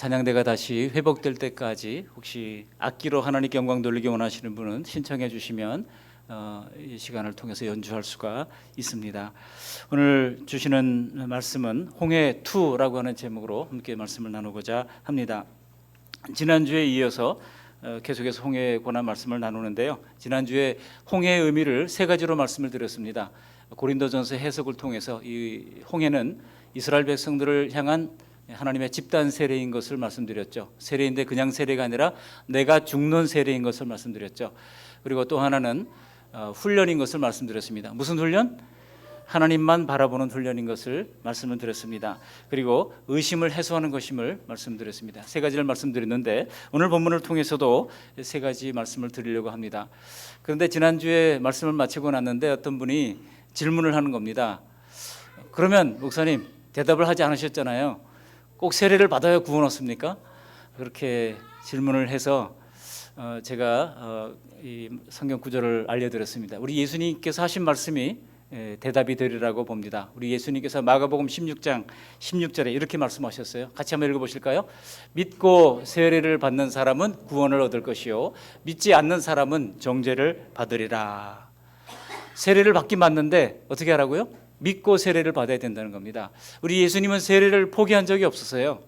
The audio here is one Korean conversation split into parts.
찬양대가 다시 회복될 때까지 혹시 악기로 하나님께 영광 돌리기 원하시는 분은 신청해 주시면 이 시간을 통해서 연주할 수가 있습니다. 오늘 주시는 말씀은 홍해 2라고 하는 제목으로 함께 말씀을 나누고자 합니다. 지난주에 이어서 계속해서 홍해에 관한 말씀을 나누는데요. 지난주에 홍해의 의미를 세 가지로 말씀을 드렸습니다. 고린도전서 해석을 통해서 이 홍해는 이스라엘 백성들을 향한 하나님의 집단 세례인 것을 말씀드렸죠. 세례인데 그냥 세례가 아니라 내가 죽는 세례인 것을 말씀드렸죠. 그리고 또 하나는 훈련인 것을 말씀드렸습니다. 무슨 훈련? 하나님만 바라보는 훈련인 것을 말씀을 드렸습니다. 그리고 의심을 해소하는 것임을 말씀드렸습니다. 세 가지를 말씀드렸는데 오늘 본문을 통해서도 세 가지 말씀을 드리려고 합니다. 그런데 지난주에 말씀을 마치고 났는데 어떤 분이 질문을 하는 겁니다. 그러면 목사님 대답을 하지 않으셨잖아요. 꼭 세례를 받아야 구원 얻습니까? 그렇게 질문을 해서 제가 이 성경 구절을 알려드렸습니다. 우리 예수님께서 하신 말씀이 대답이 되리라고 봅니다. 우리 예수님께서 마가복음 16장 16절에 이렇게 말씀하셨어요. 같이 한번 읽어보실까요? 믿고 세례를 받는 사람은 구원을 얻을 것이요 믿지 않는 사람은 정죄를 받으리라. 세례를 받긴 받는데 어떻게 하라고요? 믿고 세례를 받아야 된다는 겁니다. 우리 예수님은 세례를 포기한 적이 없었어요.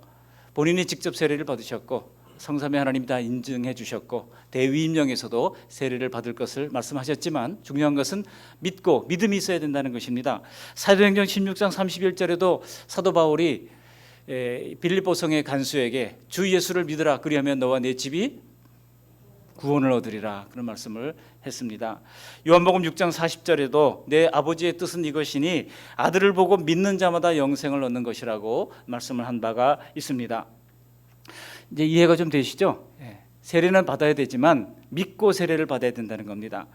본인이 직접 세례를 받으셨고 성삼위 하나님이 다 인증해 주셨고 대위임령에서도 세례를 받을 것을 말씀하셨지만 중요한 것은 믿고 믿음이 있어야 된다는 것입니다. 사도행전 16장 31절에도 사도 바울이 빌립보성의 간수에게 주 예수를 믿으라 그리하면 너와 내 집이 구원을 얻으리라 그런 말씀을 했습니다. 요한복음 6장 40절에도 내 아버지의 뜻은 이것이니 아들을 보고 믿는 자마다 영생을 얻는 것이라고 말씀을 한 바가 있습니다. 이제 이해가 좀 되시죠? 세례는 받아야 되지만 믿고 세례를 받아야 된다는 겁니다.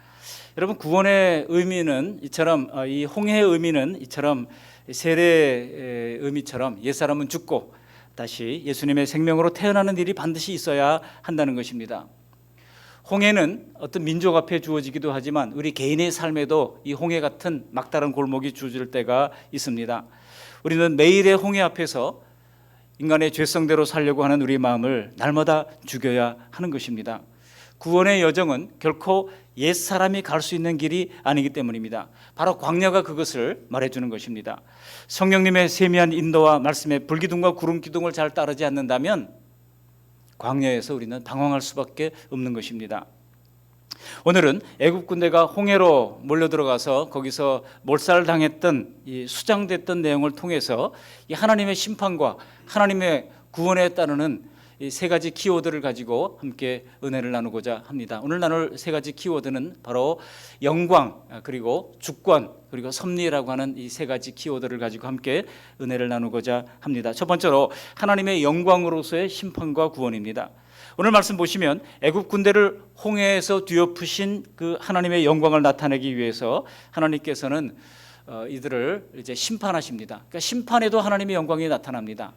여러분 구원의 의미는 이처럼 이 홍해의 의미는 이처럼 세례의 의미처럼 옛사람은 죽고 다시 예수님의 생명으로 태어나는 일이 반드시 있어야 한다는 것입니다. 홍해는 어떤 민족 앞에 주어지기도 하지만 우리 개인의 삶에도 이 홍해 같은 막다른 골목이 주어질 때가 있습니다. 우리는 매일의 홍해 앞에서 인간의 죄성대로 살려고 하는 우리 마음을 날마다 죽여야 하는 것입니다. 구원의 여정은 결코 옛사람이 갈 수 있는 길이 아니기 때문입니다. 바로 광야가 그것을 말해주는 것입니다. 성령님의 세미한 인도와 말씀의 불기둥과 구름기둥을 잘 따르지 않는다면 광야에서 우리는 방황할 수밖에 없는 것입니다. 오늘은 애굽 군대가 홍해로 몰려들어가서 거기서 몰살당했던 이 수장됐던 내용을 통해서 이 하나님의 심판과 하나님의 구원에 따르는 이 세 가지 키워드를 가지고 함께 은혜를 나누고자 합니다. 오늘 나눌 세 가지 키워드는 바로 영광, 그리고 주권, 그리고 섭리라고 하는 이 세 가지 키워드를 가지고 함께 은혜를 나누고자 합니다. 첫 번째로 하나님의 영광으로서의 심판과 구원입니다. 오늘 말씀 보시면 애굽 군대를 홍해에서 뒤엎으신 그 하나님의 영광을 나타내기 위해서 하나님께서는 이들을 이제 심판하십니다. 그러니까 심판에도 하나님의 영광이 나타납니다.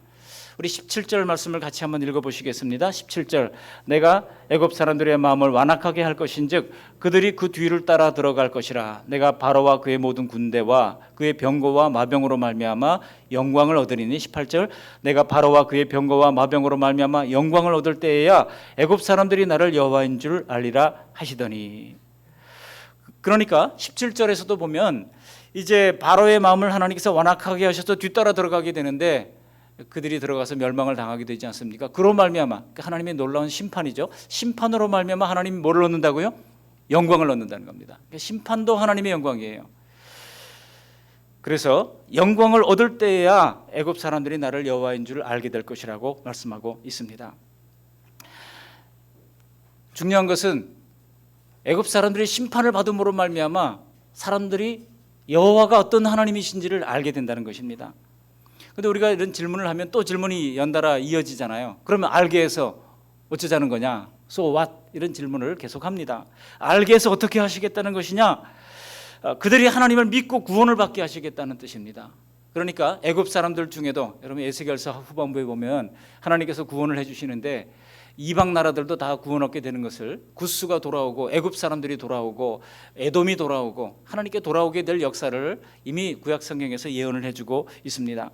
우리 17절 말씀을 같이 한번 읽어보시겠습니다. 17절 내가 애굽 사람들의 마음을 완악하게 할 것인즉 그들이 그 뒤를 따라 들어갈 것이라. 내가 바로와 그의 모든 군대와 그의 병거와 마병으로 말미암아 영광을 얻으리니. 18절 내가 바로와 그의 병거와 마병으로 말미암아 영광을 얻을 때에야 애굽 사람들이 나를 여호와인 줄 알리라 하시더니. 그러니까 17절에서도 보면 이제 바로의 마음을 하나님께서 완악하게 하셔서 뒤따라 들어가게 되는데 그들이 들어가서 멸망을 당하게 되지 않습니까? 그로 말미암아 하나님의 놀라운 심판이죠. 심판으로 말미암아 하나님이 뭐를 얻는다고요? 영광을 얻는다는 겁니다. 심판도 하나님의 영광이에요. 그래서 영광을 얻을 때에야 애굽 사람들이 나를 여호와인 줄 알게 될 것이라고 말씀하고 있습니다. 중요한 것은 애굽 사람들이 심판을 받음으로 말미암아 사람들이 여호와가 어떤 하나님이신지를 알게 된다는 것입니다. 그런데 우리가 이런 질문을 하면 또 질문이 연달아 이어지잖아요. 그러면 알게 해서 어쩌자는 거냐? So what? 이런 질문을 계속합니다. 알게 해서 어떻게 하시겠다는 것이냐? 그들이 하나님을 믿고 구원을 받게 하시겠다는 뜻입니다. 그러니까 애굽 사람들 중에도 여러분 에스겔서 후반부에 보면 하나님께서 구원을 해주시는데 이방 나라들도 다 구원 얻게 되는 것을 구스가 돌아오고 애굽 사람들이 돌아오고 에돔이 돌아오고 하나님께 돌아오게 될 역사를 이미 구약 성경에서 예언을 해주고 있습니다.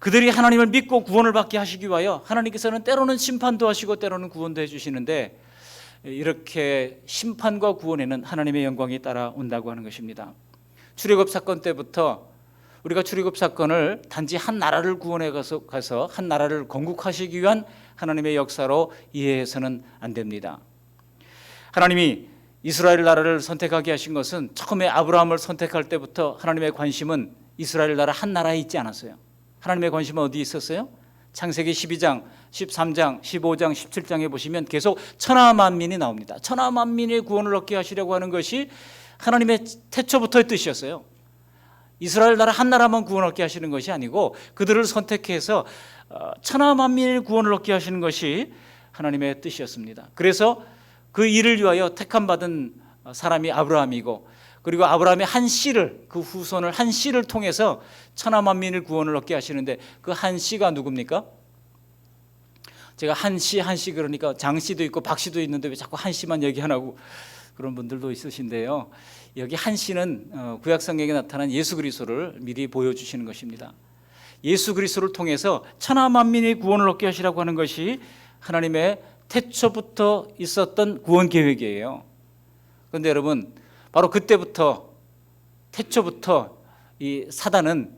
그들이 하나님을 믿고 구원을 받게 하시기 위하여 하나님께서는 때로는 심판도 하시고 때로는 구원도 해주시는데, 이렇게 심판과 구원에는 하나님의 영광이 따라온다고 하는 것입니다. 출애굽 사건 때부터 우리가 출애굽 사건을 단지 한 나라를 구원해 가서 한 나라를 건국하시기 위한 하나님의 역사로 이해해서는 안 됩니다. 하나님이 이스라엘 나라를 선택하게 하신 것은 처음에 아브라함을 선택할 때부터 하나님의 관심은 이스라엘 나라 한 나라에 있지 않았어요. 하나님의 관심은 어디에 있었어요? 창세기 12장, 13장, 15장, 17장에 보시면 계속 천하만민이 나옵니다. 천하만민의 구원을 얻게 하시려고 하는 것이 하나님의 태초부터의 뜻이었어요. 이스라엘 나라 한 나라만 구원 얻게 하시는 것이 아니고 그들을 선택해서 천하만민의 구원을 얻게 하시는 것이 하나님의 뜻이었습니다. 그래서 그 일을 위하여 택함받은 사람이 아브라함이고, 그리고 아브라함의 한 씨를, 그 후손을 한 씨를 통해서 천하만민을 구원을 얻게 하시는데, 그 한 씨가 누굽니까? 제가 한 씨 그러니까 장 씨도 있고 박 씨도 있는데 왜 자꾸 한 씨만 얘기 안 하고 그런 분들도 있으신데요. 여기 한 씨는 구약 성경에 나타난 예수 그리스도를 미리 보여주시는 것입니다. 예수 그리스도를 통해서 천하만민의 구원을 얻게 하시라고 하는 것이 하나님의 태초부터 있었던 구원 계획이에요. 그런데 여러분, 바로 그때부터, 태초부터 이 사단은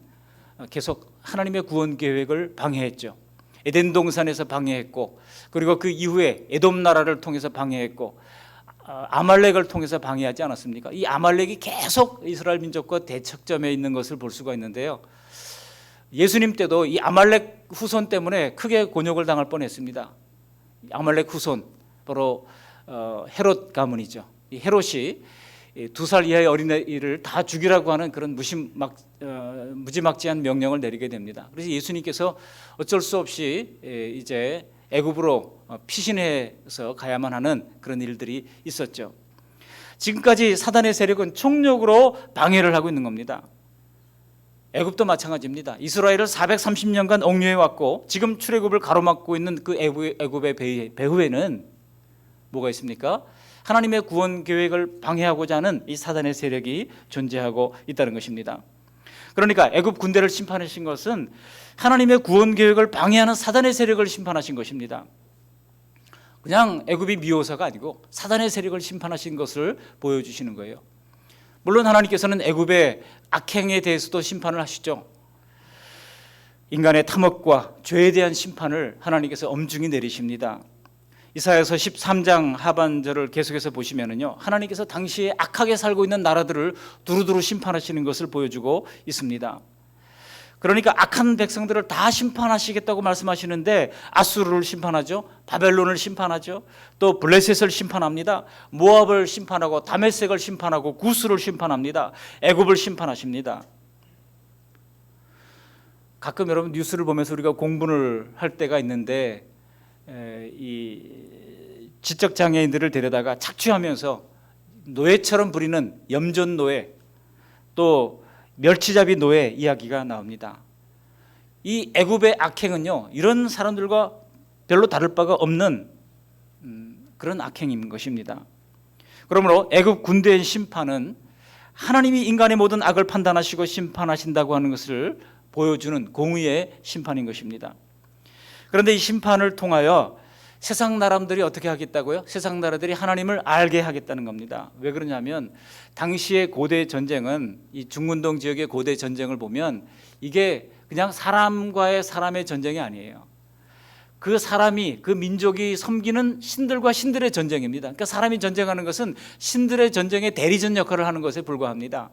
계속 하나님의 구원 계획을 방해했죠. 에덴 동산에서 방해했고, 그리고 그 이후에 에돔 나라를 통해서 방해했고, 아말렉을 통해서 방해하지 않았습니까? 이 아말렉이 계속 이스라엘 민족과 대척점에 있는 것을 볼 수가 있는데요. 예수님 때도 이 아말렉 후손 때문에 크게 곤욕을 당할 뻔했습니다. 아말렉 후손, 바로 헤롯 가문이죠. 이 헤롯이 2살 이하의 어린아이를 다 죽이라고 하는 그런 무지막지한 명령을 내리게 됩니다. 그래서 예수님께서 어쩔 수 없이 이제 애굽으로 피신해서 가야만 하는 그런 일들이 있었죠. 지금까지 사단의 세력은 총력으로 방해를 하고 있는 겁니다. 애굽도 마찬가지입니다. 이스라엘을 430년간 억류해 왔고, 지금 출애굽을 가로막고 있는 그 애굽의 배후에는 뭐가 있습니까? 하나님의 구원 계획을 방해하고자 하는 이 사단의 세력이 존재하고 있다는 것입니다. 그러니까 애굽 군대를 심판하신 것은 하나님의 구원 계획을 방해하는 사단의 세력을 심판하신 것입니다. 그냥 애굽이 미워서가 아니고 사단의 세력을 심판하신 것을 보여주시는 거예요. 물론 하나님께서는 애굽의 악행에 대해서도 심판을 하시죠. 인간의 탐욕과 죄에 대한 심판을 하나님께서 엄중히 내리십니다. 이사야서 13장 하반절을 계속해서 보시면은요, 하나님께서 당시에 악하게 살고 있는 나라들을 두루두루 심판하시는 것을 보여주고 있습니다. 그러니까 악한 백성들을 다 심판하시겠다고 말씀하시는데, 아수르를 심판하죠, 바벨론을 심판하죠, 또 블레셋을 심판합니다, 모압을 심판하고 다메섹을 심판하고 구스를 심판합니다, 애굽을 심판하십니다. 가끔 여러분 뉴스를 보면서 우리가 공부를 할 때가 있는데, 이 지적 장애인들을 데려다가 착취하면서 노예처럼 부리는 염전 노예, 또 멸치잡이 노예 이야기가 나옵니다. 이 애굽의 악행은요, 이런 사람들과 별로 다를 바가 없는 그런 악행인 것입니다. 그러므로 애굽 군대의 심판은 하나님이 인간의 모든 악을 판단하시고 심판하신다고 하는 것을 보여주는 공의의 심판인 것입니다. 그런데 이 심판을 통하여 세상 나라들이 어떻게 하겠다고요? 세상 나라들이 하나님을 알게 하겠다는 겁니다. 왜 그러냐면, 당시의 고대 전쟁은, 이 중운동 지역의 고대 전쟁을 보면 이게 그냥 사람과의 사람의 전쟁이 아니에요. 그 사람이, 그 민족이 섬기는 신들과 신들의 전쟁입니다. 그러니까 사람이 전쟁하는 것은 신들의 전쟁의 대리전 역할을 하는 것에 불과합니다.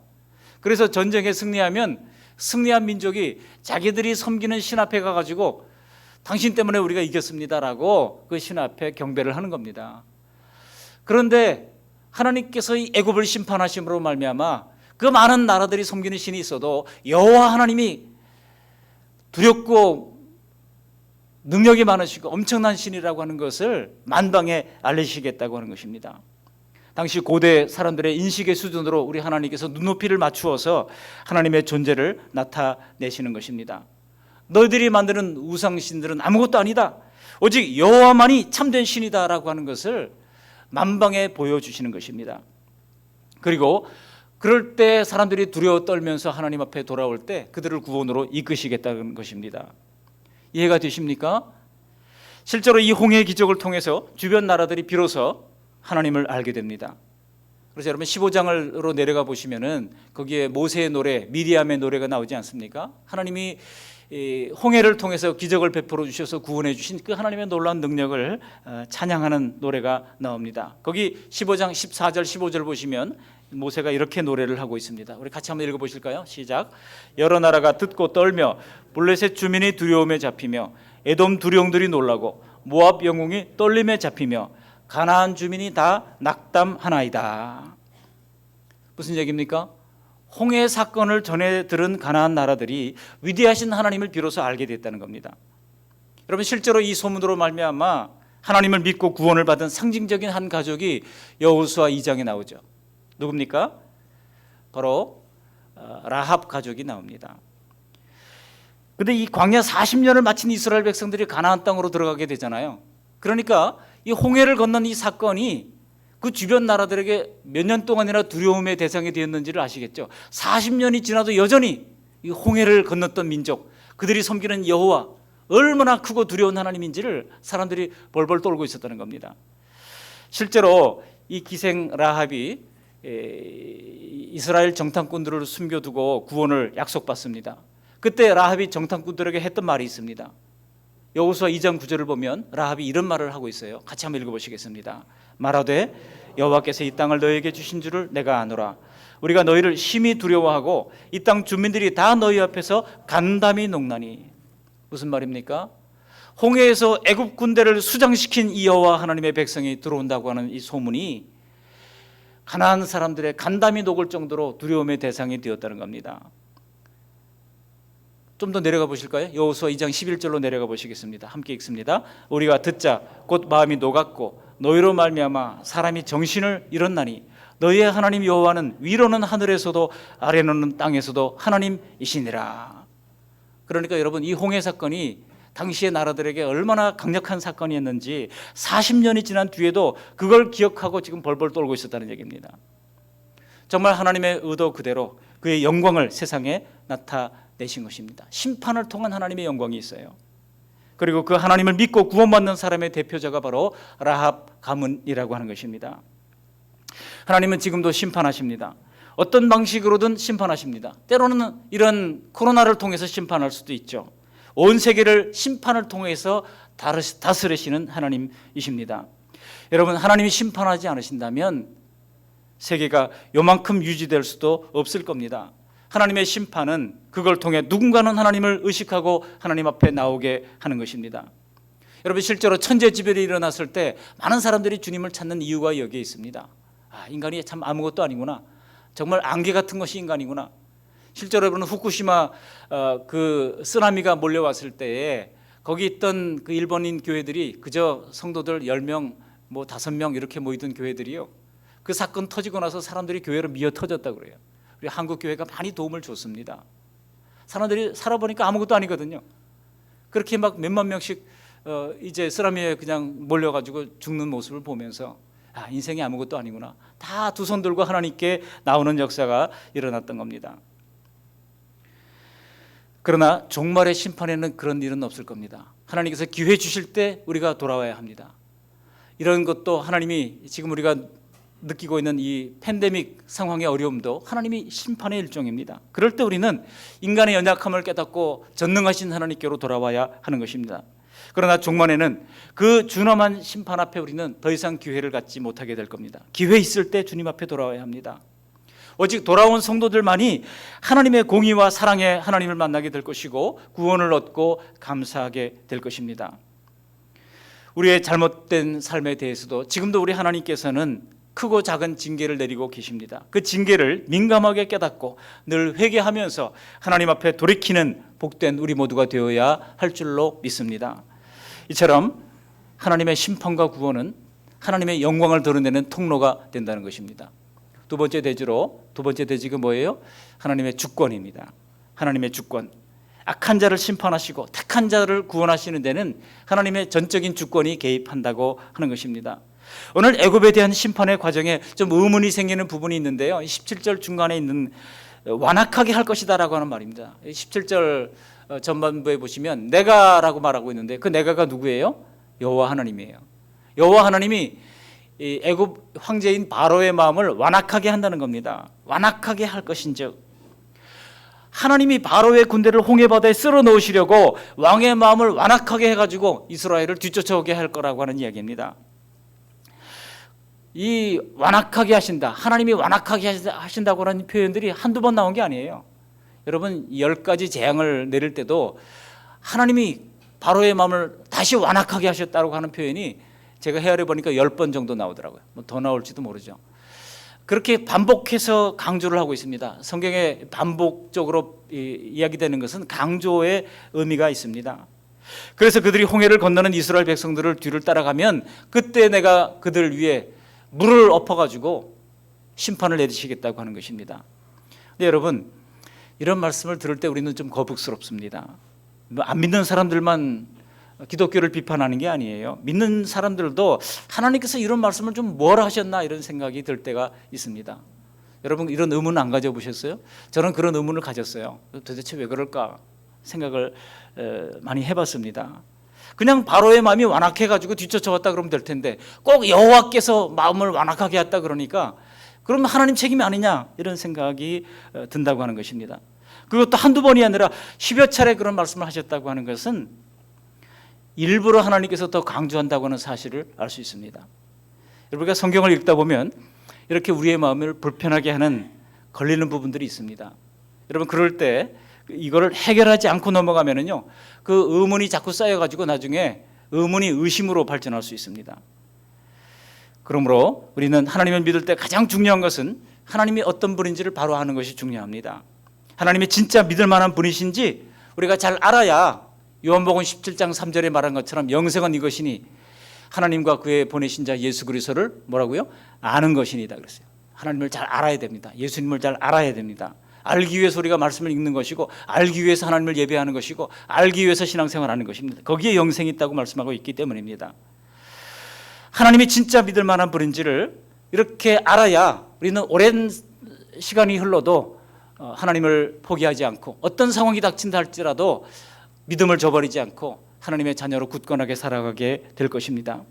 그래서 전쟁에 승리하면 승리한 민족이 자기들이 섬기는 신 앞에 가가지고 당신 때문에 우리가 이겼습니다라고 그 신 앞에 경배를 하는 겁니다. 그런데 하나님께서 이 애굽을 심판하심으로 말미암아 그 많은 나라들이 섬기는 신이 있어도 여호와 하나님이 두렵고 능력이 많으시고 엄청난 신이라고 하는 것을 만방에 알리시겠다고 하는 것입니다. 당시 고대 사람들의 인식의 수준으로 우리 하나님께서 눈높이를 맞추어서 하나님의 존재를 나타내시는 것입니다. 너희들이 만드는 우상신들은 아무것도 아니다, 오직 여호와만이 참된 신이다라고 하는 것을 만방에 보여주시는 것입니다. 그리고 그럴 때 사람들이 두려워 떨면서 하나님 앞에 돌아올 때 그들을 구원으로 이끄시겠다는 것입니다. 이해가 되십니까? 실제로 이 홍해의 기적을 통해서 주변 나라들이 비로소 하나님을 알게 됩니다. 그래서 여러분 15장으로 내려가 보시면은 거기에 모세의 노래, 미리암의 노래가 나오지 않습니까? 하나님이 홍해를 통해서 기적을 베풀어 주셔서 구원해 주신 그 하나님의 놀라운 능력을 찬양하는 노래가 나옵니다. 거기 15장 14절 15절 보시면 모세가 이렇게 노래를 하고 있습니다. 우리 같이 한번 읽어보실까요? 시작. 여러 나라가 듣고 떨며 블레셋 주민이 두려움에 잡히며 에돔 두령들이 놀라고 모압 영웅이 떨림에 잡히며 가나안 주민이 다 낙담하나이다. 무슨 얘기입니까? 홍해 사건을 전해 들은 가나안 나라들이 위대하신 하나님을 비로소 알게 됐다는 겁니다. 여러분 실제로 이 소문으로 말미암아 하나님을 믿고 구원을 받은 상징적인 한 가족이 여호수아 2장에 나오죠. 누굽니까? 바로 라합 가족이 나옵니다. 그런데 이 광야 40년을 마친 이스라엘 백성들이 가나안 땅으로 들어가게 되잖아요. 그러니까 이 홍해를 건넌 이 사건이 그 주변 나라들에게 몇 년 동안이나 두려움의 대상이 되었는지를 아시겠죠? 40년이 지나도 여전히 이 홍해를 건넜던 민족, 그들이 섬기는 여호와 얼마나 크고 두려운 하나님인지를 사람들이 벌벌 떨고 있었다는 겁니다. 실제로 이 기생 라합이 이스라엘 정탐꾼들을 숨겨두고 구원을 약속받습니다. 그때 라합이 정탐꾼들에게 했던 말이 있습니다. 여호수아 2장 9절을 보면 라합이 이런 말을 하고 있어요. 같이 한번 읽어보시겠습니다. 말하되 여호와께서 이 땅을 너희에게 주신 줄을 내가 아노라. 우리가 너희를 심히 두려워하고 이 땅 주민들이 다 너희 앞에서 간담이 녹나니. 무슨 말입니까? 홍해에서 애굽 군대를 수장시킨 이 여호와 하나님의 백성이 들어온다고 하는 이 소문이 가나안 사람들의 간담이 녹을 정도로 두려움의 대상이 되었다는 겁니다. 좀 더 내려가 보실까요? 여호수아 2장 11절로 내려가 보시겠습니다. 함께 읽습니다. 우리가 듣자 곧 마음이 녹았고 너희로 말미암아 사람이 정신을 잃었나니 너희의 하나님 여호와는 위로는 하늘에서도 아래로는 땅에서도 하나님이시니라. 그러니까 여러분 이 홍해 사건이 당시의 나라들에게 얼마나 강력한 사건이었는지 40년이 지난 뒤에도 그걸 기억하고 지금 벌벌 떨고 있었다는 얘기입니다. 정말 하나님의 의도 그대로 그의 영광을 세상에 나타내신 것입니다. 심판을 통한 하나님의 영광이 있어요. 그리고 그 하나님을 믿고 구원받는 사람의 대표자가 바로 라합 가문이라고 하는 것입니다. 하나님은 지금도 심판하십니다. 어떤 방식으로든 심판하십니다. 때로는 이런 코로나를 통해서 심판할 수도 있죠. 온 세계를 심판을 통해서 다스리시는 하나님이십니다. 여러분 하나님이 심판하지 않으신다면 세계가 요만큼 유지될 수도 없을 겁니다. 하나님의 심판은 그걸 통해 누군가는 하나님을 의식하고 하나님 앞에 나오게 하는 것입니다. 여러분 실제로 천재지변이 일어났을 때 많은 사람들이 주님을 찾는 이유가 여기에 있습니다. 인간이 참 아무것도 아니구나. 정말 안개 같은 것이 인간이구나. 실제로 여러분 후쿠시마 그 쓰나미가 몰려왔을 때에 거기 있던 그 일본인 교회들이 그저 성도들 10명 뭐 5명 이렇게 모이던 교회들이요. 그 사건 터지고 나서 사람들이 교회로 미어 터졌다고 그래요. 우리 한국 교회가 많이 도움을 줬습니다. 사람들이 살아보니까 아무것도 아니거든요. 그렇게 막 몇만 명씩 이제 쓰나미에 그냥 몰려가지고 죽는 모습을 보면서 인생이 아무것도 아니구나. 다 두 손 들고 하나님께 나오는 역사가 일어났던 겁니다. 그러나 종말의 심판에는 그런 일은 없을 겁니다. 하나님께서 기회 주실 때 우리가 돌아와야 합니다. 이런 것도 하나님이 지금 우리가 느끼고 있는 이 팬데믹 상황의 어려움도 하나님이 심판의 일종입니다. 그럴 때 우리는 인간의 연약함을 깨닫고 전능하신 하나님께로 돌아와야 하는 것입니다. 그러나 종말에는 그 준엄한 심판 앞에 우리는 더 이상 기회를 갖지 못하게 될 겁니다. 기회 있을 때 주님 앞에 돌아와야 합니다. 오직 돌아온 성도들만이 하나님의 공의와 사랑의 하나님을 만나게 될 것이고 구원을 얻고 감사하게 될 것입니다. 우리의 잘못된 삶에 대해서도 지금도 우리 하나님께서는 크고 작은 징계를 내리고 계십니다. 그 징계를 민감하게 깨닫고 늘 회개하면서 하나님 앞에 돌이키는 복된 우리 모두가 되어야 할 줄로 믿습니다. 이처럼 하나님의 심판과 구원은 하나님의 영광을 드러내는 통로가 된다는 것입니다. 두 번째 대지가 뭐예요? 하나님의 주권입니다. 하나님의 주권. 악한 자를 심판하시고 택한 자를 구원하시는 데는 하나님의 전적인 주권이 개입한다고 하는 것입니다. 오늘 애굽에 대한 심판의 과정에 좀 의문이 생기는 부분이 있는데요. 17절 중간에 있는 완악하게 할 것이다라고 하는 말입니다. 17절 전반부에 보시면 내가라고 말하고 있는데 그 내가가 누구예요? 여호와 하나님이에요. 여호와 하나님이 이 애굽 황제인 바로의 마음을 완악하게 한다는 겁니다. 완악하게 할 것인즉 하나님이 바로의 군대를 홍해바다에 쓸어 넣으시려고 왕의 마음을 완악하게 해가지고 이스라엘을 뒤쫓아오게 할 거라고 하는 이야기입니다. 이 완악하게 하신다, 하나님이 완악하게 하신다고 하는 표현들이 한두 번 나온 게 아니에요. 여러분 10가지 재앙을 내릴 때도 하나님이 바로의 마음을 다시 완악하게 하셨다고 하는 표현이 제가 헤아려 보니까 10번 정도 나오더라고요. 뭐 더 나올지도 모르죠. 그렇게 반복해서 강조를 하고 있습니다. 성경에 반복적으로 이야기되는 것은 강조의 의미가 있습니다. 그래서 그들이 홍해를 건너는 이스라엘 백성들을 뒤를 따라가면 그때 내가 그들 위에 물을 엎어가지고 심판을 내리시겠다고 하는 것입니다. 근데 여러분 이런 말씀을 들을 때 우리는 좀 거북스럽습니다. 안 믿는 사람들만 기독교를 비판하는 게 아니에요. 믿는 사람들도 하나님께서 이런 말씀을 좀 뭐라 하셨나 이런 생각이 들 때가 있습니다. 여러분 이런 의문 안 가져보셨어요? 저는 그런 의문을 가졌어요. 도대체 왜 그럴까 생각을 많이 해봤습니다. 그냥 바로의 마음이 완악해가지고 뒤쫓아왔다 그러면 될 텐데 꼭 여호와께서 마음을 완악하게 했다 그러니까 그러면 하나님 책임이 아니냐 이런 생각이 든다고 하는 것입니다. 그것도 한두 번이 아니라 10여 차례 그런 말씀을 하셨다고 하는 것은 일부러 하나님께서 더 강조한다고 하는 사실을 알 수 있습니다. 우리가 성경을 읽다 보면 이렇게 우리의 마음을 불편하게 하는 걸리는 부분들이 있습니다. 여러분 그럴 때 이거를 해결하지 않고 넘어가면은요 그 의문이 자꾸 쌓여가지고 나중에 의문이 의심으로 발전할 수 있습니다. 그러므로 우리는 하나님을 믿을 때 가장 중요한 것은 하나님이 어떤 분인지를 바로 아는 것이 중요합니다. 하나님이 진짜 믿을 만한 분이신지 우리가 잘 알아야 요한복음 17장 3절에 말한 것처럼 영생은 이것이니 하나님과 그의 보내신 자 예수 그리스도를 뭐라고요? 아는 것이니다 그랬어요. 하나님을 잘 알아야 됩니다. 예수님을 잘 알아야 됩니다. 알기 위해서 우리가 말씀을 읽는 것이고 알기 위해서 하나님을 예배하는 것이고 알기 위해서 신앙생활하는 것입니다. 거기에 영생이 있다고 말씀하고 있기 때문입니다. 하나님이 진짜 믿을 만한 분인지를 이렇게 알아야 우리는 오랜 시간이 흘러도 하나님을 포기하지 않고 어떤 상황이 닥친다 할지라도 믿음을 저버리지 않고 하나님의 자녀로 굳건하게 살아가게 될 것입니다.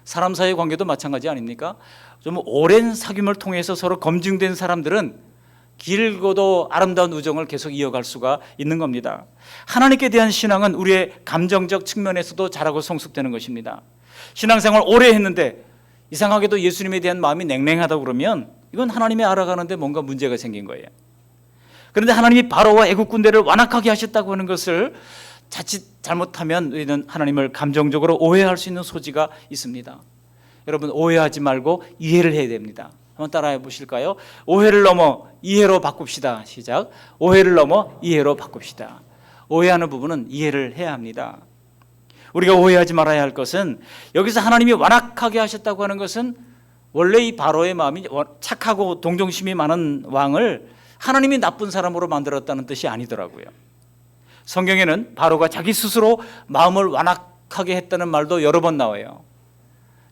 사람 사이의 관계도 마찬가지 아닙니까? 좀 오랜 사귐을 통해서 서로 검증된 사람들은 길고도 아름다운 우정을 계속 이어갈 수가 있는 겁니다. 하나님께 대한 신앙은 우리의 감정적 측면에서도 자라고 성숙되는 것입니다. 신앙생활 오래 했는데 이상하게도 예수님에 대한 마음이 냉랭하다고 그러면 이건 하나님이 알아가는데 뭔가 문제가 생긴 거예요. 그런데 하나님이 바로와 애국 군대를 완악하게 하셨다고 하는 것을 자칫 잘못하면 우리는 하나님을 감정적으로 오해할 수 있는 소지가 있습니다. 여러분 오해하지 말고 이해를 해야 됩니다. 한번 따라해 보실까요? 오해를 넘어 이해로 바꿉시다. 시작. 오해를 넘어 이해로 바꿉시다. 오해하는 부분은 이해를 해야 합니다. 우리가 오해하지 말아야 할 것은 여기서 하나님이 완악하게 하셨다고 하는 것은 원래 이 바로의 마음이 착하고 동정심이 많은 왕을 하나님이 나쁜 사람으로 만들었다는 뜻이 아니더라고요. 성경에는 바로가 자기 스스로 마음을 완악하게 했다는 말도 여러 번 나와요.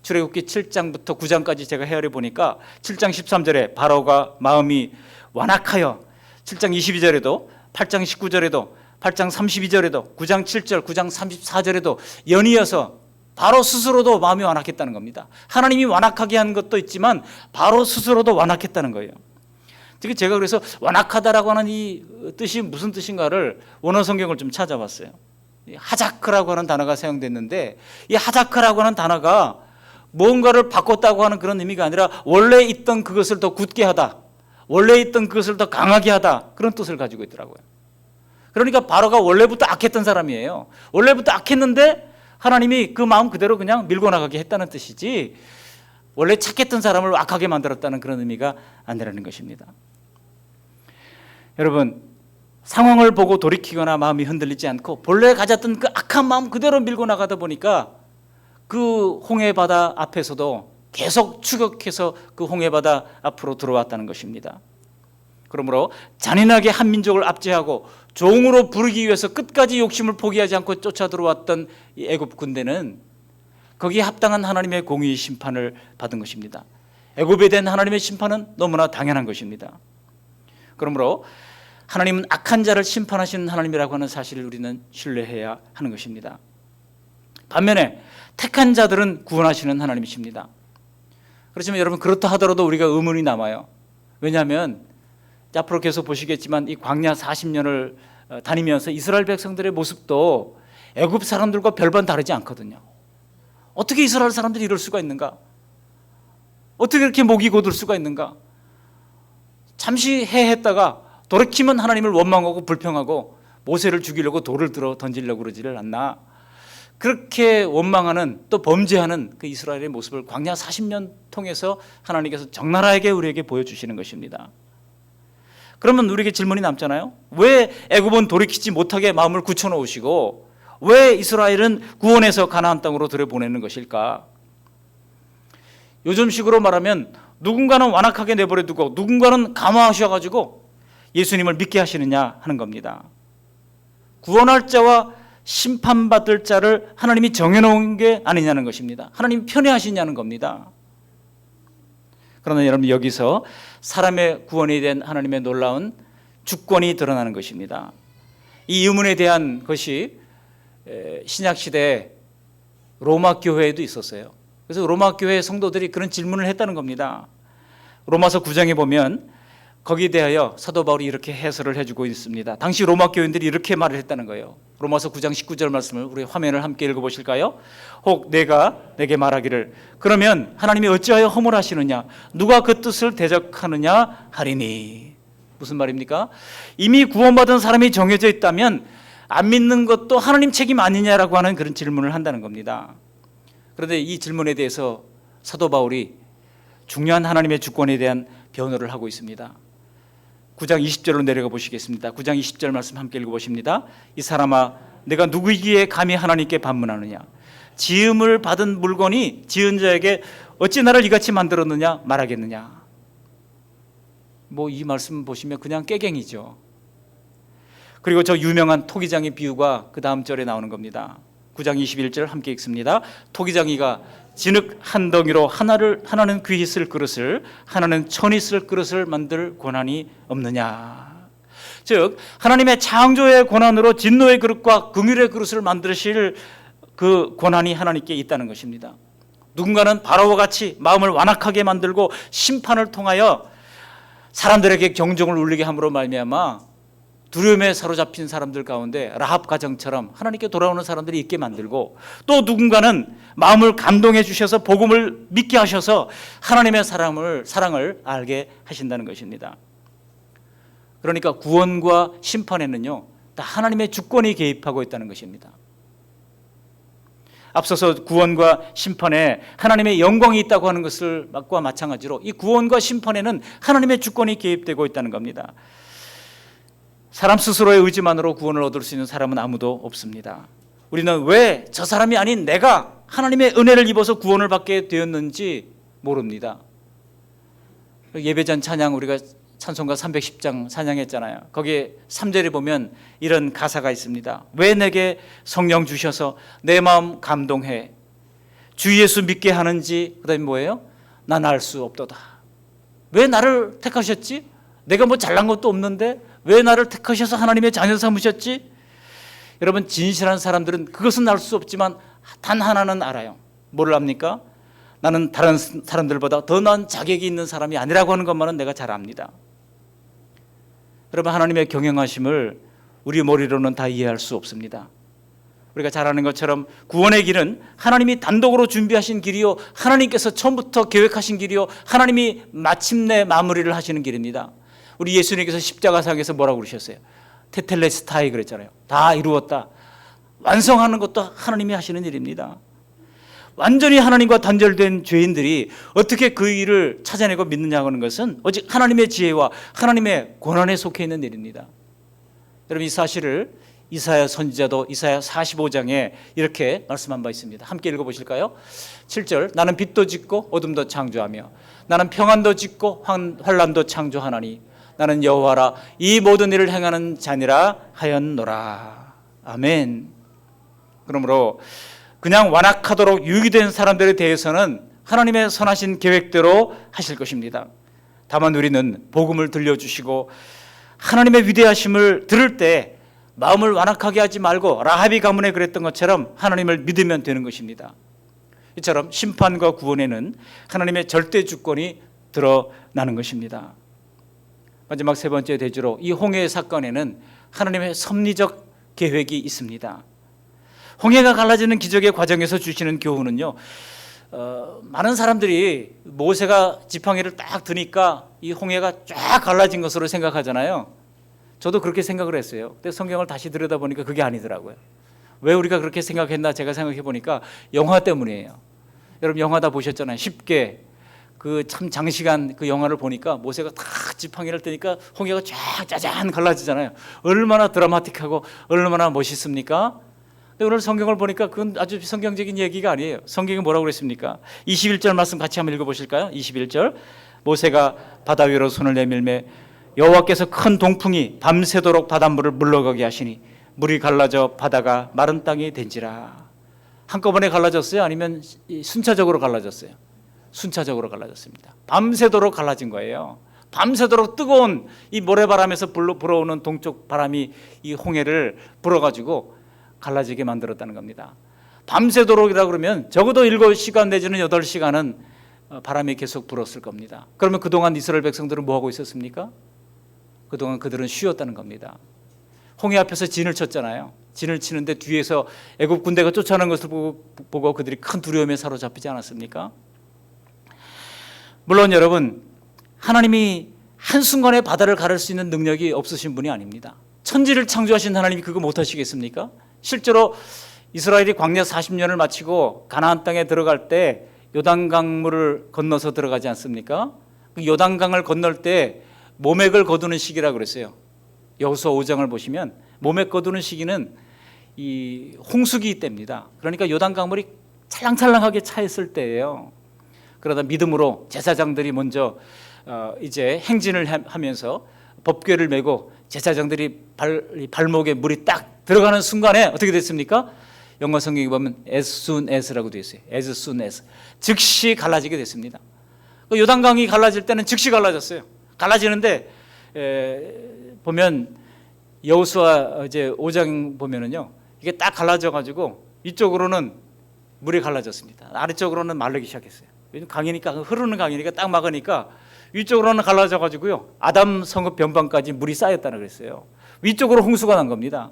출애굽기 7장부터 9장까지 제가 헤아려 보니까 7장 13절에 바로가 마음이 완악하여 7장 22절에도 8장 19절에도 8장 32절에도 9장 7절 9장 34절에도 연이어서 바로 스스로도 마음이 완악했다는 겁니다. 하나님이 완악하게 한 것도 있지만 바로 스스로도 완악했다는 거예요. 특히 제가 그래서 완악하다라고 하는 이 뜻이 무슨 뜻인가를 원어 성경을 좀 찾아봤어요. 하자크라고 하는 단어가 사용됐는데 이 하자크라고 하는 단어가 뭔가를 바꿨다고 하는 그런 의미가 아니라 원래 있던 그것을 더 굳게 하다, 원래 있던 그것을 더 강하게 하다 그런 뜻을 가지고 있더라고요. 그러니까 바로가 원래부터 악했던 사람이에요. 원래부터 악했는데 하나님이 그 마음 그대로 그냥 밀고 나가게 했다는 뜻이지 원래 착했던 사람을 악하게 만들었다는 그런 의미가 아니라는 것입니다. 여러분 상황을 보고 돌이키거나 마음이 흔들리지 않고 본래 가졌던 그 악한 마음 그대로 밀고 나가다 보니까 그 홍해바다 앞에서도 계속 추격해서 그 홍해바다 앞으로 들어왔다는 것입니다. 그러므로 잔인하게 한 민족을 압제하고 종으로 부르기 위해서 끝까지 욕심을 포기하지 않고 쫓아 들어왔던 이 애굽 군대는 거기에 합당한 하나님의 공의 심판을 받은 것입니다. 애굽에 대한 하나님의 심판은 너무나 당연한 것입니다. 그러므로 하나님은 악한 자를 심판하시는 하나님이라고 하는 사실을 우리는 신뢰해야 하는 것입니다. 반면에 택한 자들은 구원하시는 하나님이십니다. 그렇지만 여러분, 그렇다 하더라도 우리가 의문이 남아요. 왜냐하면 앞으로 계속 보시겠지만 이 광야 40년을 다니면서 이스라엘 백성들의 모습도 애굽 사람들과 별반 다르지 않거든요. 어떻게 이스라엘 사람들이 이럴 수가 있는가? 어떻게 이렇게 목이 곧을 수가 있는가? 잠시 해했다가 돌이키면 하나님을 원망하고 불평하고 모세를 죽이려고 돌을 들어 던지려고 그러지를 않나? 그렇게 원망하는, 또 범죄하는 그 이스라엘의 모습을 광야 40년 통해서 하나님께서 적나라하게 우리에게 보여주시는 것입니다. 그러면 우리에게 질문이 남잖아요. 왜 애굽은 돌이키지 못하게 마음을 굳혀놓으시고 왜 이스라엘은 구원해서 가나안 땅으로 들여보내는 것일까? 요즘식으로 말하면 누군가는 완악하게 내버려두고 누군가는 감화하셔가지고 예수님을 믿게 하시느냐 하는 겁니다. 구원할 자와 심판받을 자를 하나님이 정해놓은 게 아니냐는 것입니다. 하나님이 편애하시냐는 겁니다. 그러나 여러분, 여기서 사람의 구원에 대한 하나님의 놀라운 주권이 드러나는 것입니다. 이 의문에 대한 것이 신약시대 로마 교회에도 있었어요. 그래서 로마 교회 성도들이 그런 질문을 했다는 겁니다. 로마서 9장에 보면 거기에 대하여 사도 바울이 이렇게 해설을 해주고 있습니다. 당시 로마 교인들이 이렇게 말을 했다는 거예요. 로마서 9장 19절 말씀을 우리 화면을 함께 읽어보실까요? 혹 내가 내게 말하기를 그러면 하나님이 어찌하여 허물하시느냐, 누가 그 뜻을 대적하느냐 하리니. 무슨 말입니까? 이미 구원받은 사람이 정해져 있다면 안 믿는 것도 하나님 책임 아니냐라고 하는 그런 질문을 한다는 겁니다. 그런데 이 질문에 대해서 사도 바울이 중요한 하나님의 주권에 대한 변호를 하고 있습니다. 9장 20절로 내려가 보시겠습니다. 9장 20절 말씀 함께 읽어보십니다. 이 사람아, 내가 누구이기에 감히 하나님께 반문하느냐? 지음을 받은 물건이 지은 자에게 어찌 나를 이같이 만들었느냐 말하겠느냐? 이 말씀 보시면 그냥 깨갱이죠. 그리고 저 유명한 토기장의 비유가 그 다음 절에 나오는 겁니다. 9장 21절 함께 읽습니다. 토기장이가 진흙 한 덩이로 하나는 귀히 쓸 그릇을 하나는 천히 쓸 그릇을 만들 권한이 없느냐. 즉 하나님의 창조의 권한으로 진노의 그릇과 긍휼의 그릇을 만드실 그 권한이 하나님께 있다는 것입니다. 누군가는 바로와 같이 마음을 완악하게 만들고 심판을 통하여 사람들에게 경종을 울리게 함으로 말미암아 두려움에 사로잡힌 사람들 가운데 라합 가정처럼 하나님께 돌아오는 사람들이 있게 만들고, 또 누군가는 마음을 감동해 주셔서 복음을 믿게 하셔서 하나님의 사랑을 알게 하신다는 것입니다. 그러니까 구원과 심판에는요 다 하나님의 주권이 개입하고 있다는 것입니다. 앞서서 구원과 심판에 하나님의 영광이 있다고 하는 것과 마찬가지로 이 구원과 심판에는 하나님의 주권이 개입되고 있다는 겁니다. 사람 스스로의 의지만으로 구원을 얻을 수 있는 사람은 아무도 없습니다. 우리는 왜 저 사람이 아닌 내가 하나님의 은혜를 입어서 구원을 받게 되었는지 모릅니다. 예배전 찬양 우리가 찬송가 310장 찬양했잖아요. 거기에 3절에 보면 이런 가사가 있습니다. 왜 내게 성령 주셔서 내 마음 감동해 주 예수 믿게 하는지, 그 다음에 뭐예요? 난 알 수 없도다. 왜 나를 택하셨지? 내가 잘난 것도 없는데 왜 나를 택하셔서 하나님의 자녀 삼으셨지? 여러분, 진실한 사람들은 그것은 알 수 없지만 단 하나는 알아요. 뭐를 압니까? 나는 다른 사람들보다 더 나은 자격이 있는 사람이 아니라고 하는 것만은 내가 잘 압니다. 여러분, 하나님의 경영하심을 우리 머리로는 다 이해할 수 없습니다. 우리가 잘 아는 것처럼 구원의 길은 하나님이 단독으로 준비하신 길이요, 하나님께서 처음부터 계획하신 길이요, 하나님이 마침내 마무리를 하시는 길입니다. 우리 예수님께서 십자가상에서 뭐라고 그러셨어요? 테텔레스타이 그랬잖아요. 다 이루었다. 완성하는 것도 하나님이 하시는 일입니다. 완전히 하나님과 단절된 죄인들이 어떻게 그 일을 찾아내고 믿느냐 하는 것은 오직 하나님의 지혜와 하나님의 권한에 속해 있는 일입니다. 여러분, 이 사실을 이사야 선지자도 이사야 45장에 이렇게 말씀한 바 있습니다. 함께 읽어보실까요? 7절, 나는 빛도 짓고 어둠도 창조하며 나는 평안도 짓고 환란도 창조하나니 나는 여호와라 이 모든 일을 행하는 자니라 하였노라. 아멘. 그러므로 그냥 완악하도록 유기된 사람들에 대해서는 하나님의 선하신 계획대로 하실 것입니다. 다만 우리는 복음을 들려주시고 하나님의 위대하심을 들을 때 마음을 완악하게 하지 말고 라합이 가문에 그랬던 것처럼 하나님을 믿으면 되는 것입니다. 이처럼 심판과 구원에는 하나님의 절대 주권이 드러나는 것입니다. 마지막 세 번째 대주로 이 홍해 사건에는 하나님의 섭리적 계획이 있습니다. 홍해가 갈라지는 기적의 과정에서 주시는 교훈은요, 많은 사람들이 모세가 지팡이를 딱 드니까 이 홍해가 쫙 갈라진 것으로 생각하잖아요. 저도 그렇게 생각을 했어요. 근데 성경을 다시 들여다보니까 그게 아니더라고요. 왜 우리가 그렇게 생각했나 제가 생각해 보니까 영화 때문이에요. 여러분 영화 다 보셨잖아요. 쉽게 그 참 장시간 그 영화를 보니까 모세가 딱 지팡이를 뜨니까 홍해가 쫙 짜잔 갈라지잖아요. 얼마나 드라마틱하고 얼마나 멋있습니까? 근데 오늘 성경을 보니까 그건 아주 성경적인 얘기가 아니에요. 성경이 뭐라고 그랬습니까? 21절 말씀 같이 한번 읽어보실까요? 21절 모세가 바다 위로 손을 내밀매 여호와께서 큰 동풍이 밤새도록 바닷물을 물러가게 하시니 물이 갈라져 바다가 마른 땅이 된지라. 한꺼번에 갈라졌어요? 아니면 순차적으로 갈라졌어요? 순차적으로 갈라졌습니다. 밤새도록 갈라진 거예요. 밤새도록 뜨거운 이 모래바람에서 불어오는 동쪽 바람이 이 홍해를 불어가지고 갈라지게 만들었다는 겁니다. 밤새도록이라 그러면 적어도 7시간 내지는 8시간은 바람이 계속 불었을 겁니다. 그러면 그동안 이스라엘 백성들은 뭐하고 있었습니까? 그동안 그들은 쉬었다는 겁니다. 홍해 앞에서 진을 쳤잖아요. 진을 치는데 뒤에서 애굽 군대가 쫓아오는 것을 보고 그들이 큰 두려움에 사로잡히지 않았습니까? 물론 여러분, 하나님이 한순간에 바다를 가를 수 있는 능력이 없으신 분이 아닙니다. 천지를 창조하신 하나님이 그거 못하시겠습니까? 실제로 이스라엘이 광야 40년을 마치고 가나안 땅에 들어갈 때 요단강물을 건너서 들어가지 않습니까? 그 요단강을 건널 때 모맥을 거두는 시기라고 그랬어요. 여호수아 5장을 보시면 모맥 거두는 시기는 이 홍수기 때입니다. 그러니까 요단강물이 찰랑찰랑하게 차 있을 때예요. 그러다 믿음으로 제사장들이 먼저 이제 행진을 하면서 법궤를 메고 제사장들이 발목에 물이 딱 들어가는 순간에 어떻게 됐습니까? 영어 성경에 보면 as soon as라고 되어 있어요. as soon as. 즉시 갈라지게 됐습니다. 요단강이 갈라질 때는 즉시 갈라졌어요. 갈라지는데 보면 여호수아 이제 5장 보면은요, 이게 딱 갈라져 가지고 위쪽으로는 물이 갈라졌습니다. 아래쪽으로는 마르기 시작했어요. 왜냐면 강이니까, 흐르는 강이니까 딱 막으니까 위쪽으로는 갈라져 가지고요, 아담 성읍 변방까지 물이 쌓였다는 그랬어요. 위쪽으로 홍수가 난 겁니다.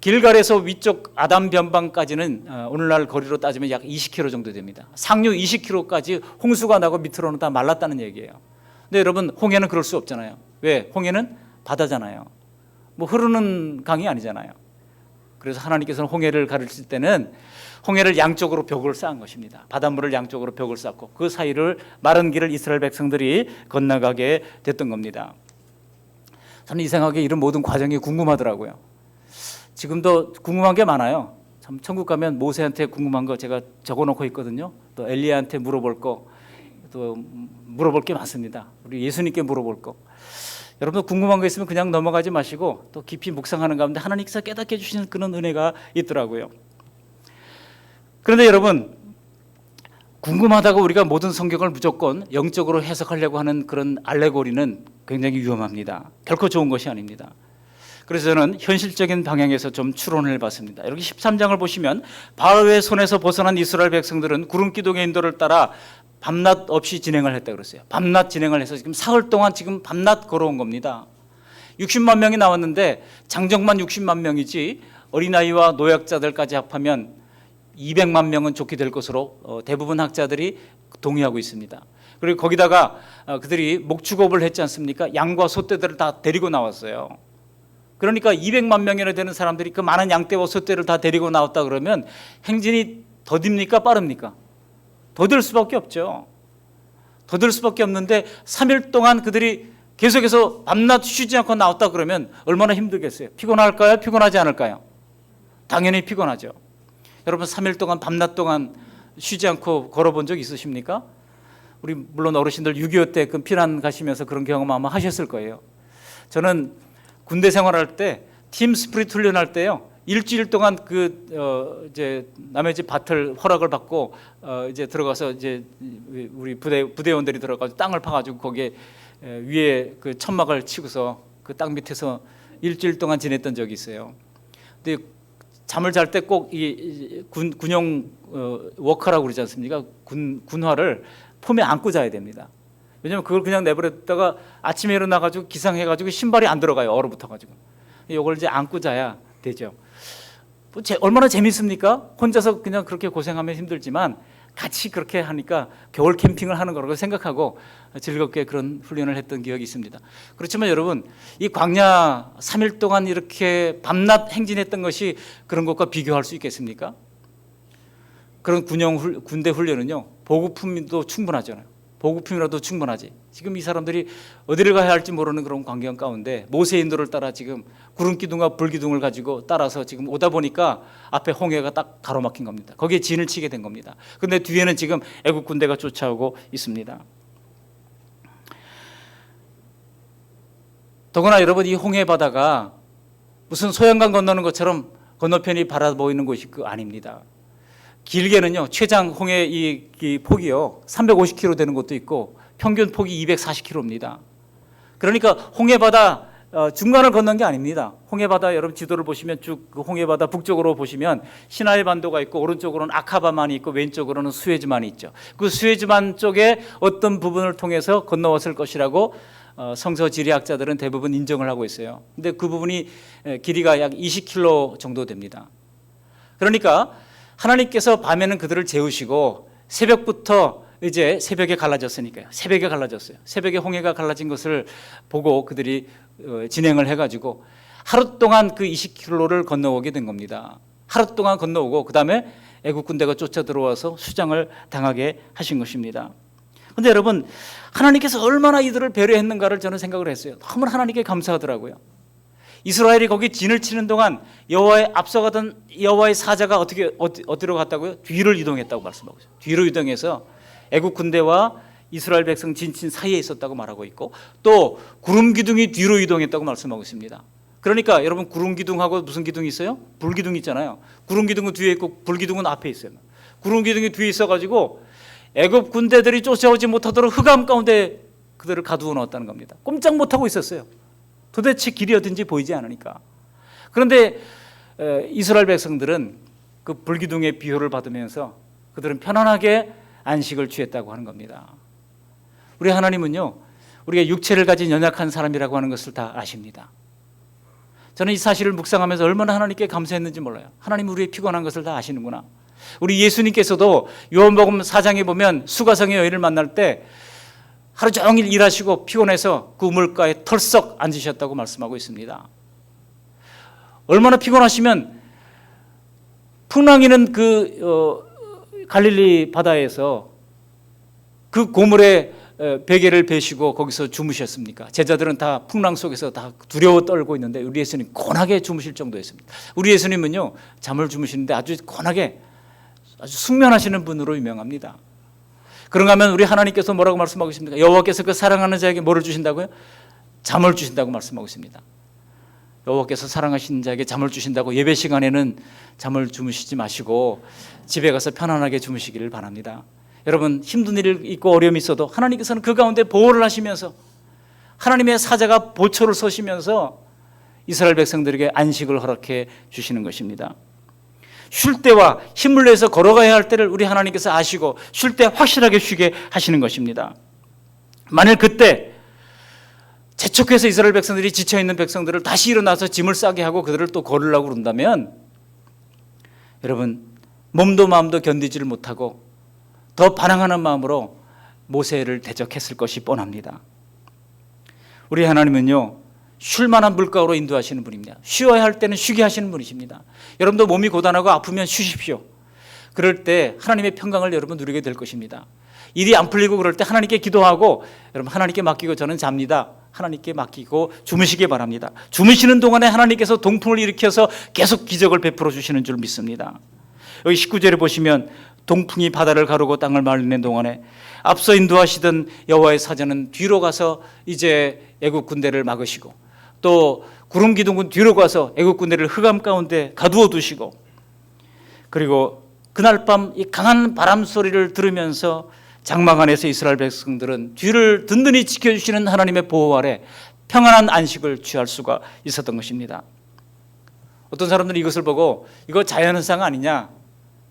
길갈에서 위쪽 아담 변방까지는 오늘날 거리로 따지면 약 20km 정도 됩니다. 상류 20km까지 홍수가 나고 밑으로는 다 말랐다는 얘기예요. 근데 여러분, 홍해는 그럴 수 없잖아요. 왜? 홍해는 바다잖아요. 뭐 흐르는 강이 아니잖아요. 그래서 하나님께서는 홍해를 가르칠 때는 홍해를 양쪽으로 벽을 쌓은 것입니다. 바닷물을 양쪽으로 벽을 쌓고 그 사이를 마른 길을 이스라엘 백성들이 건너가게 됐던 겁니다. 저는 이상하게 이런 모든 과정이 궁금하더라고요. 지금도 궁금한 게 많아요. 참 천국 가면 모세한테 궁금한 거 제가 적어놓고 있거든요. 또 엘리야한테 물어볼 거, 또 물어볼 게 많습니다. 우리 예수님께 물어볼 거. 여러분도 궁금한 거 있으면 그냥 넘어가지 마시고 또 깊이 묵상하는 가운데 하나님께서 깨닫게 해주시는 그런 은혜가 있더라고요. 그런데 여러분, 궁금하다고 우리가 모든 성경을 무조건 영적으로 해석하려고 하는 그런 알레고리는 굉장히 위험합니다. 결코 좋은 것이 아닙니다. 그래서 저는 현실적인 방향에서 좀 추론을 해봤습니다. 여기 13장을 보시면 바로의 손에서 벗어난 이스라엘 백성들은 구름 기둥의 인도를 따라 밤낮 없이 진행을 했다고 그랬어요. 밤낮 진행을 해서 지금 사흘 동안 지금 밤낮 걸어온 겁니다. 60만 명이 나왔는데 장정만 60만 명이지 어린아이와 노약자들까지 합하면 200만 명은 좋게 될 것으로 대부분 학자들이 동의하고 있습니다. 그리고 거기다가 그들이 목축업을 했지 않습니까? 양과 소떼들을 다 데리고 나왔어요. 그러니까 200만 명이나 되는 사람들이 그 많은 양떼와 소떼를 다 데리고 나왔다 그러면 행진이 더딥니까? 빠릅니까? 더딜 수밖에 없죠. 더딜 수밖에 없는데 3일 동안 그들이 계속해서 밤낮 쉬지 않고 나왔다 그러면 얼마나 힘들겠어요? 피곤할까요? 피곤하지 않을까요? 당연히 피곤하죠. 여러분 3일 동안 밤낮 동안 쉬지 않고 걸어본 적 있으십니까? 우리 물론 어르신들 6.25 때 그 피난 가시면서 그런 경험 아마 하셨을 거예요. 저는 군대 생활할 때 팀 스프릿 훈련할 때요, 일주일 동안 이제 남의 집 밭을 허락을 받고 이제 들어가서 이제 우리 부대원들이 들어가서 땅을 파가지고 거기에 위에 그 천막을 치고서 그 땅 밑에서 일주일 동안 지냈던 적이 있어요. 근데 잠을 잘 때 꼭 이 군용 워커라고 그러지 않습니까? 군화를 폼에 안고 자야 됩니다. 왜냐면 그걸 그냥 내버렸다가 아침에 일어나가지고 기상해가지고 신발이 안 들어가요. 얼어붙어가지고. 이걸 이제 안고 자야 되죠. 얼마나 재밌습니까? 혼자서 그냥 그렇게 고생하면 힘들지만 같이 그렇게 하니까 겨울 캠핑을 하는 거라고 생각하고 즐겁게 그런 훈련을 했던 기억이 있습니다. 그렇지만 여러분, 이 광야 3일 동안 이렇게 밤낮 행진했던 것이 그런 것과 비교할 수 있겠습니까? 그런 군대 훈련은요, 보급품도 충분하잖아요. 보급품이라도 충분하지. 지금 이 사람들이 어디를 가야 할지 모르는 그런 광경 가운데 모세 인도를 따라 지금 구름기둥과 불기둥을 가지고 따라서 지금 오다 보니까 앞에 홍해가 딱 가로막힌 겁니다. 거기에 진을 치게 된 겁니다. 그런데 뒤에는 지금 애국 군대가 쫓아오고 있습니다. 더구나 여러분, 이 홍해 바다가 무슨 소양강 건너는 것처럼 건너편이 바라보이는 곳이 아닙니다. 길게는요, 최장 홍해 이 폭이요 350km 되는 곳도 있고 평균 폭이 240km입니다. 그러니까 홍해 바다 중간을 건넌 게 아닙니다. 홍해 바다 여러분 지도를 보시면 쭉 그 홍해 바다 북쪽으로 보시면 시나이 반도가 있고 오른쪽으로는 아카바만이 있고 왼쪽으로는 수에즈만이 있죠. 그 수에즈만 쪽에 어떤 부분을 통해서 건너왔을 것이라고 성서 지리학자들은 대부분 인정을 하고 있어요. 근데 그 부분이 길이가 약 20km 정도 됩니다. 그러니까 하나님께서 밤에는 그들을 재우시고 새벽부터 이제 새벽에 갈라졌으니까요. 새벽에 갈라졌어요. 새벽에 홍해가 갈라진 것을 보고 그들이 진행을 해가지고 하루 동안 그 20km를 건너오게 된 겁니다. 하루 동안 건너오고 그 다음에 애국 군대가 쫓아 들어와서 수장을 당하게 하신 것입니다. 그런데 여러분, 하나님께서 얼마나 이들을 배려했는가를 저는 생각을 했어요. 너무 하나님께 감사하더라고요. 이스라엘이 거기 진을 치는 동안 여호와의 앞서가던 여호와의 사자가 어디로 갔다고요? 뒤를 이동했다고 말씀하고 있어요. 뒤로 이동해서 애국 군대와 이스라엘 백성 진친 사이에 있었다고 말하고 있고 또 구름 기둥이 뒤로 이동했다고 말씀하고 있습니다. 그러니까 여러분, 구름 기둥하고 무슨 기둥이 있어요? 불 기둥 있잖아요. 구름 기둥은 뒤에 있고 불 기둥은 앞에 있어요. 구름 기둥이 뒤에 있어가지고 애국 군대들이 쫓아오지 못하도록 흑암 가운데 그들을 가두어 놓았다는 겁니다. 꼼짝 못하고 있었어요. 도대체 길이 어딘지 보이지 않으니까. 그런데 이스라엘 백성들은 그 불기둥의 비호를 받으면서 그들은 편안하게 안식을 취했다고 하는 겁니다. 우리 하나님은요, 우리가 육체를 가진 연약한 사람이라고 하는 것을 다 아십니다. 저는 이 사실을 묵상하면서 얼마나 하나님께 감사했는지 몰라요. 하나님 우리의 피곤한 것을 다 아시는구나. 우리 예수님께서도 요한복음 4장에 보면 수가성의 여인을 만날 때 하루 종일 일하시고 피곤해서 그 우물가에 털썩 앉으셨다고 말씀하고 있습니다. 얼마나 피곤하시면 풍랑이는 갈릴리 바다에서 그 고물에 베개를 베시고 거기서 주무셨습니까? 제자들은 다 풍랑 속에서 다 두려워 떨고 있는데 우리 예수님 권하게 주무실 정도였습니다. 우리 예수님은요, 잠을 주무시는데 아주 권하게 아주 숙면하시는 분으로 유명합니다. 그런가 하면 우리 하나님께서 뭐라고 말씀하고 있습니까? 여호와께서 그 사랑하는 자에게 뭐를 주신다고요? 잠을 주신다고 말씀하고 있습니다. 여호와께서 사랑하시는 자에게 잠을 주신다고 예배 시간에는 잠을 주무시지 마시고 집에 가서 편안하게 주무시기를 바랍니다. 여러분, 힘든 일 있고 어려움이 있어도 하나님께서는 그 가운데 보호를 하시면서 하나님의 사자가 보초를 서시면서 이스라엘 백성들에게 안식을 허락해 주시는 것입니다. 쉴 때와 힘을 내서 걸어가야 할 때를 우리 하나님께서 아시고 쉴 때 확실하게 쉬게 하시는 것입니다. 만일 그때 재촉해서 이스라엘 백성들이 지쳐있는 백성들을 다시 일어나서 짐을 싸게 하고 그들을 또 걸으려고 그런다면 여러분, 몸도 마음도 견디지를 못하고 더 반항하는 마음으로 모세를 대적했을 것이 뻔합니다. 우리 하나님은요, 쉴만한 물가로 인도하시는 분입니다. 쉬어야 할 때는 쉬게 하시는 분이십니다. 여러분도 몸이 고단하고 아프면 쉬십시오. 그럴 때 하나님의 평강을 여러분 누리게 될 것입니다. 일이 안 풀리고 그럴 때 하나님께 기도하고 여러분, 하나님께 맡기고 저는 잡니다. 하나님께 맡기고 주무시기 바랍니다. 주무시는 동안에 하나님께서 동풍을 일으켜서 계속 기적을 베풀어 주시는 줄 믿습니다. 여기 19절에 보시면 동풍이 바다를 가르고 땅을 말리는 동안에 앞서 인도하시던 여호와의 사자는 뒤로 가서 이제 애국 군대를 막으시고 또 구름 기둥은 뒤로 가서 애국 군대를 흑암 가운데 가두어 두시고, 그리고 그날 밤 이 강한 바람 소리를 들으면서 장막 안에서 이스라엘 백성들은 뒤를 든든히 지켜주시는 하나님의 보호 아래 평안한 안식을 취할 수가 있었던 것입니다. 어떤 사람들은 이것을 보고 이거 자연현상 아니냐,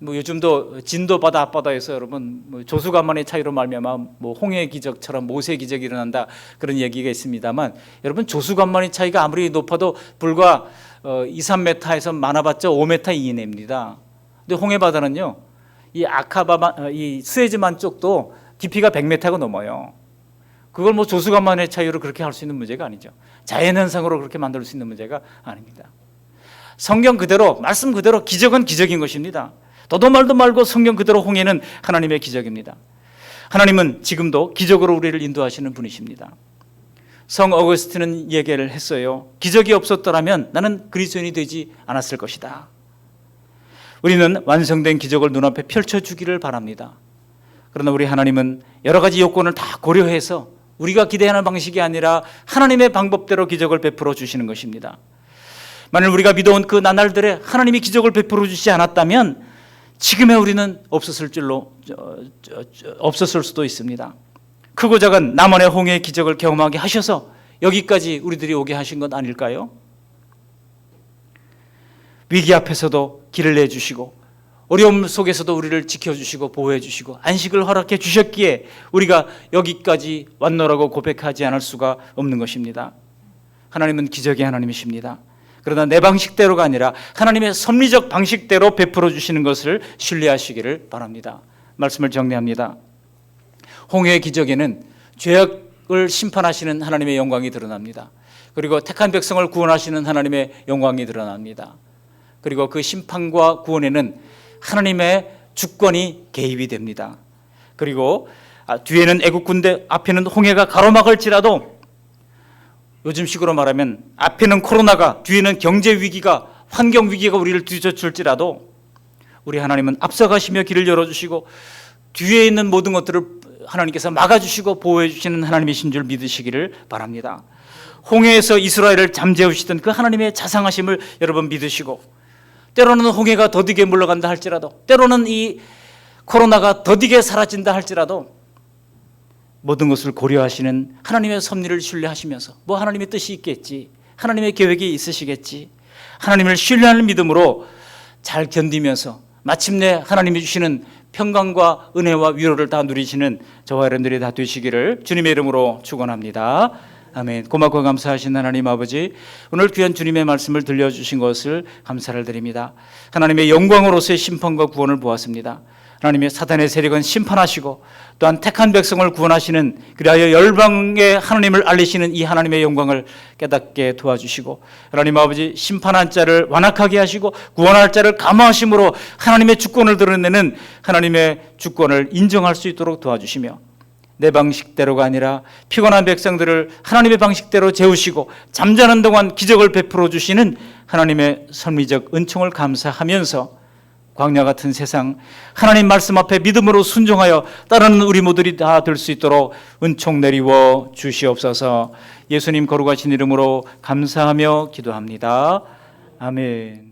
요즘도 진도 바다 앞바다에서 여러분 조수간만의 차이로 말미암아 홍해 기적처럼 모세 기적이 일어난다, 그런 얘기가 있습니다만, 여러분 조수간만의 차이가 아무리 높아도 불과 2, 3m에서 많아봤자 5m 이내입니다. 근데 홍해 바다는요, 이 스에즈만 쪽도 깊이가 100m가 넘어요. 그걸 조수간만의 차이로 그렇게 할 수 있는 문제가 아니죠. 자연현상으로 그렇게 만들 수 있는 문제가 아닙니다. 성경 그대로, 말씀 그대로 기적은 기적인 것입니다. 더도 말도 말고 성경 그대로 홍해는 하나님의 기적입니다. 하나님은 지금도 기적으로 우리를 인도하시는 분이십니다. 성 어거스틴은 얘기를 했어요. 기적이 없었더라면 나는 그리스도인이 되지 않았을 것이다. 우리는 완성된 기적을 눈앞에 펼쳐주기를 바랍니다. 그러나 우리 하나님은 여러 가지 요건을 다 고려해서 우리가 기대하는 방식이 아니라 하나님의 방법대로 기적을 베풀어 주시는 것입니다. 만일 우리가 믿어온 그 나날들에 하나님이 기적을 베풀어 주시지 않았다면 지금의 우리는 없었을 수도 있습니다. 크고 작은 남한의 홍해의 기적을 경험하게 하셔서 여기까지 우리들이 오게 하신 것 아닐까요? 위기 앞에서도 길을 내주시고 어려움 속에서도 우리를 지켜주시고 보호해주시고 안식을 허락해 주셨기에 우리가 여기까지 왔노라고 고백하지 않을 수가 없는 것입니다. 하나님은 기적의 하나님이십니다. 그러나 내 방식대로가 아니라 하나님의 섭리적 방식대로 베풀어 주시는 것을 신뢰하시기를 바랍니다. 말씀을 정리합니다. 홍해의 기적에는 죄악을 심판하시는 하나님의 영광이 드러납니다. 그리고 택한 백성을 구원하시는 하나님의 영광이 드러납니다. 그리고 그 심판과 구원에는 하나님의 주권이 개입이 됩니다. 그리고 뒤에는 애국 군대, 앞에는 홍해가 가로막을지라도, 요즘식으로 말하면 앞에는 코로나가, 뒤에는 경제 위기가, 환경 위기가 우리를 뒤쫓을지라도 우리 하나님은 앞서가시며 길을 열어주시고 뒤에 있는 모든 것들을 하나님께서 막아주시고 보호해 주시는 하나님이신 줄 믿으시기를 바랍니다. 홍해에서 이스라엘을 잠재우시던 그 하나님의 자상하심을 여러분 믿으시고, 때로는 홍해가 더디게 물러간다 할지라도, 때로는 이 코로나가 더디게 사라진다 할지라도 모든 것을 고려하시는 하나님의 섭리를 신뢰하시면서 하나님의 뜻이 있겠지, 하나님의 계획이 있으시겠지, 하나님을 신뢰하는 믿음으로 잘 견디면서 마침내 하나님이 주시는 평강과 은혜와 위로를 다 누리시는 저와 여러분들이 다 되시기를 주님의 이름으로 축원합니다. 아멘. 고맙고 감사하신 하나님 아버지, 오늘 귀한 주님의 말씀을 들려주신 것을 감사를 드립니다. 하나님의 영광으로서의 심판과 구원을 보았습니다. 하나님의 사단의 세력은 심판하시고 또한 택한 백성을 구원하시는, 그리하여 열방의 하나님을 알리시는 이 하나님의 영광을 깨닫게 도와주시고, 하나님 아버지 심판한 자를 완악하게 하시고 구원할 자를 감화하심으로 하나님의 주권을 드러내는 하나님의 주권을 인정할 수 있도록 도와주시며, 내 방식대로가 아니라 피곤한 백성들을 하나님의 방식대로 재우시고 잠자는 동안 기적을 베풀어 주시는 하나님의 섭리적 은총을 감사하면서 광야 같은 세상 하나님 말씀 앞에 믿음으로 순종하여 따르는 우리 모두들이 다 될 수 있도록 은총 내리워 주시옵소서. 예수님 거룩하신 이름으로 감사하며 기도합니다. 아멘.